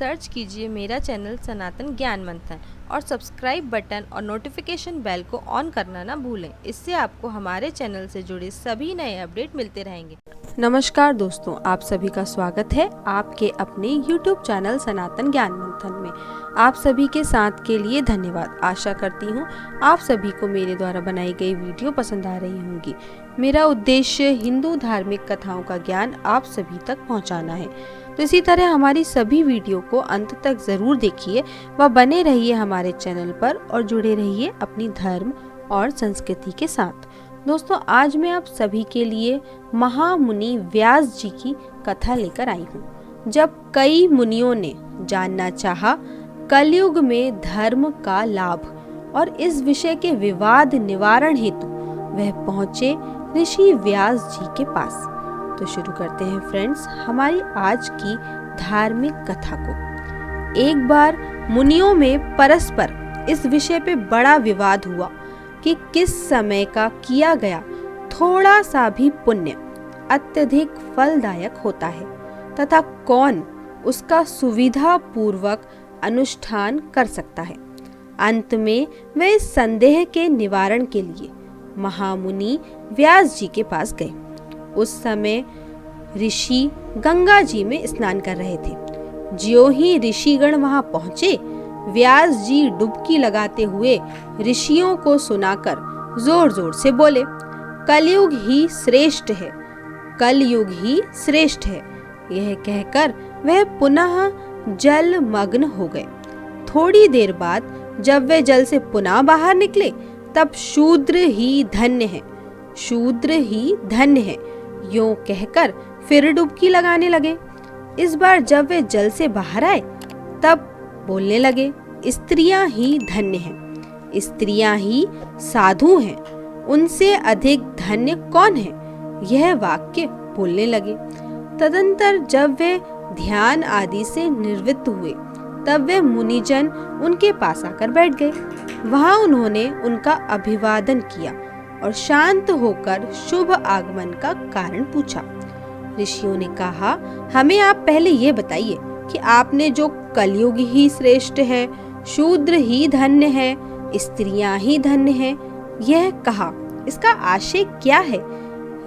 Search कीजिए मेरा channel सनातन ज्ञान मंथन और सब्सक्राइब बटन और नोटिफिकेशन बेल को ऑन करना ना भूलें। इससे आपको हमारे चैनल से जुड़े सभी नए अपडेट मिलते रहेंगे। नमस्कार दोस्तों, आप सभी का स्वागत है आपके अपने YouTube चैनल सनातन ज्ञान मंथन में। आप सभी के साथ के लिए धन्यवाद। आशा करती हूँ आप सभी को मेरे द्वारा बनाई गई वीडियो पसंद आ रही होंगी। मेरा उद्देश्य हिंदू धार्मिक कथाओं का ज्ञान आप सभी तक पहुँचाना है। तो इसी तरह हमारी सभी वीडियो को अंत तक जरूर देखिए व बने रहिए हमारे चैनल पर और जुड़े रहिए अपनी धर्म और संस्कृति के साथ। दोस्तों, आज मैं आप सभी के लिए महामुनि व्यास जी की कथा लेकर आई हूँ। जब कई मुनियों ने जानना चाहा कलयुग में धर्म का लाभ और इस विषय के विवाद निवारण हेतु वह पहुँचे ऋषि व्यास जी के पास। तो शुरू करते हैं फ्रेंड्स हमारी आज की धार्मिक कथा को। एक बार मुनियों में परस्पर इस विषय पे बड़ा विवाद हुआ कि किस समय का किया गया थोड़ा सा भी पुण्य अत्यधिक फलदायक होता है तथा कौन उसका सुविधा पूर्वक अनुष्ठान कर सकता है। अंत में वे इस संदेह के निवारण के लिए महामुनि व्यास जी के पास गए। उस समय ऋषि गंगा जी में स्नान कर रहे थे। ज्यों ही ऋषिगण वहां पहुंचे, व्यास जी डुबकी लगाते हुए ऋषियों को सुनाकर जोर जोर से बोले, कलयुग ही श्रेष्ठ है, कलयुग ही श्रेष्ठ है। यह कहकर वह पुनः जल मग्न हो गए। थोड़ी देर बाद जब वे जल से पुनः बाहर निकले तब शूद्र ही धन्य है, शूद्र ही धन्य है यूं कहकर फिर डुबकी लगाने लगे। इस बार जब वे जल से बाहर आए तब बोलने लगे, स्त्रियां ही धन्य हैं, स्त्रियां ही साधु हैं, उनसे अधिक धन्य कौन है। यह वाक्य बोलने लगे। तदंतर जब वे ध्यान आदि से निवृत्त हुए तब वे मुनिजन उनके पास आकर बैठ गए। वहां उन्होंने उनका अभिवादन किया और शांत होकर शुभ आगमन का कारण पूछा। ऋषियों ने कहा, हमें आप पहले ये बताइए कि आपने जो कलयुग ही श्रेष्ठ है, शूद्र ही धन्य है, स्त्रियां ही धन्य हैं, यह कहा, इसका आशय क्या है?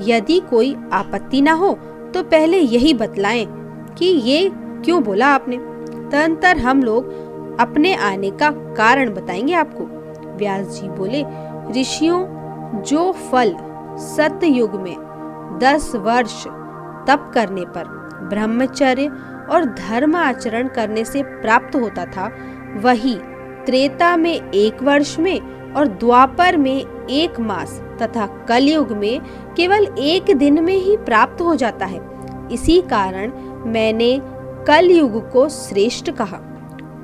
यदि कोई आपत्ति ना हो तो पहले यही बतलाएं कि ये क्यों बोला आपने। तदंतर हम लोग अपने आने का कारण बताएंगे आपको। व्यास जी बोले, ऋषियों, जो फल सतयुग में 10 वर्ष तप करने पर ब्रह्मचर्य और धर्म आचरण करने से प्राप्त होता था, वही त्रेता में 1 वर्ष में और द्वापर में 1 मास तथा कलयुग में केवल 1 दिन में ही प्राप्त हो जाता है। इसी कारण मैंने कलयुग को श्रेष्ठ कहा।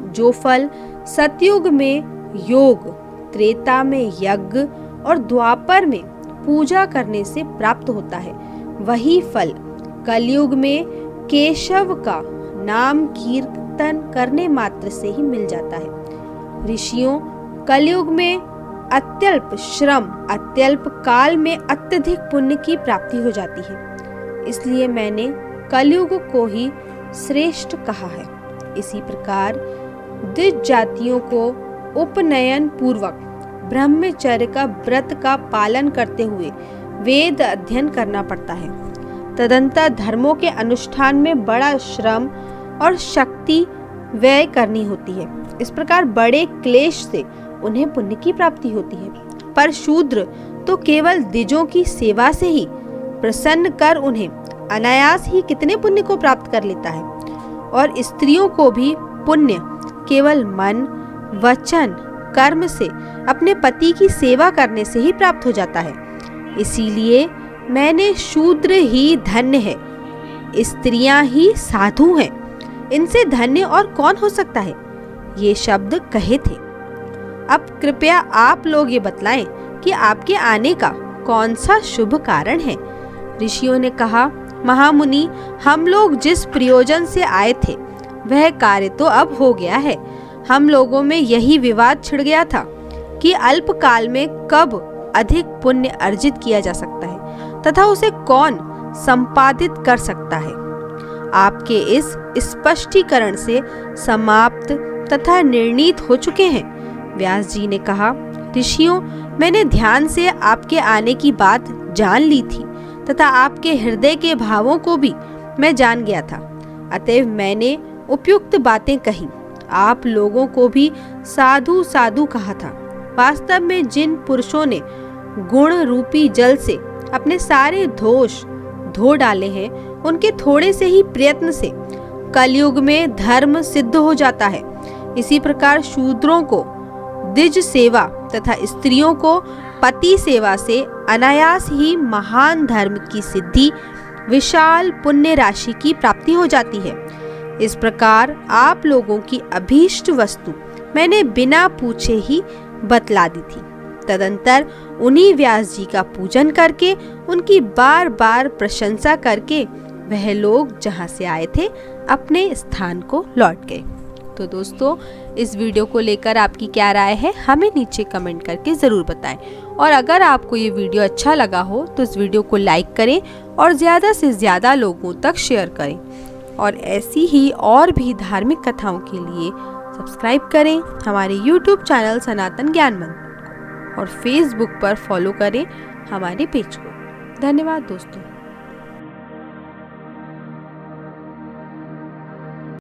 जो फल सतयुग में योग, त्रेता में यज्ञ और द्वापर में पूजा करने से प्राप्त होता है, वही फल कलयुग में केशव का नाम कीर्तन करने मात्र से ही मिल जाता है। ऋषियों, कलयुग में अत्यल्प श्रम, अत्यल्प काल में अत्यधिक पुण्य की प्राप्ति हो जाती है, इसलिए मैंने कलयुग को ही श्रेष्ठ कहा है। इसी प्रकार द्विज जातियों को उपनयन पूर्वक ब्रह्मचर्य का व्रत का पालन करते हुए वेद अध्ययन करना पड़ता है। तदंतर धर्मों के अनुष्ठान में बड़ा श्रम और शक्ति व्यय करनी होती है। इस प्रकार बड़े क्लेश से उन्हें पुण्य की प्राप्ति होती है। पर शूद्र तो केवल द्विजों की सेवा से ही प्रसन्न कर उन्हें अनायास ही कितने पुण्य को प्राप्त कर लेता है। और स्त्रियों को भी पुण्य केवल मन, वचन, कर्म से अपने पति की सेवा करने से ही प्राप्त हो जाता है। इसीलिए मैंने शूद्र ही धन्य है, स्त्रियां ही साधु हैं, इनसे धन्य और कौन हो सकता है, ये शब्द कहे थे। अब कृपया आप लोग ये बतलाएं कि आपके आने का कौन सा शुभ कारण है। ऋषियों ने कहा, महामुनि, हम लोग जिस प्रयोजन से आए थे वह कार्य तो अब हो गया है। हम लोगों में यही विवाद छिड़ गया था कि अल्प काल में कब अधिक पुण्य अर्जित किया जा सकता है तथा उसे कौन संपादित कर सकता है। आपके इस स्पष्टीकरण से समाप्त तथा निर्णीत हो चुके हैं। व्यास जी ने कहा, ऋषियों, मैंने ध्यान से आपके आने की बात जान ली थी तथा आपके हृदय के भावों को भी मैं जान गया था। अतएव मैंने उपयुक्त बातें कही। आप लोगों को भी साधु साधु कहा था। वास्तव में जिन पुरुषों ने गुण रूपी जल से अपने सारे दोष धो डाले हैं, उनके थोड़े से ही प्रयत्न से कलयुग में धर्म सिद्ध हो जाता है। इसी प्रकार शूद्रों को द्विज सेवा तथा स्त्रियों को पति सेवा से अनायास ही महान धर्म की सिद्धि, विशाल पुण्य राशि की प्राप्ति हो जाती है। इस प्रकार आप लोगों की अभीष्ट वस्तु मैंने बिना पूछे ही बतला दी थी। तदंतर उन्हीं व्यास जी का पूजन करके, उनकी बार बार प्रशंसा करके वह लोग जहाँ से आए थे अपने स्थान को लौट गए। तो दोस्तों, इस वीडियो को लेकर आपकी क्या राय है, हमें नीचे कमेंट करके ज़रूर बताएं। और अगर आपको ये वीडियो अच्छा लगा हो तो इस वीडियो को लाइक करें और ज़्यादा से ज़्यादा लोगों तक शेयर करें। और ऐसी ही और भी धार्मिक कथाओं के लिए सब्सक्राइब करें हमारे YouTube चैनल सनातन ज्ञान मंत्र और फेसबुक पर फॉलो करें हमारे पेज को। धन्यवाद दोस्तों।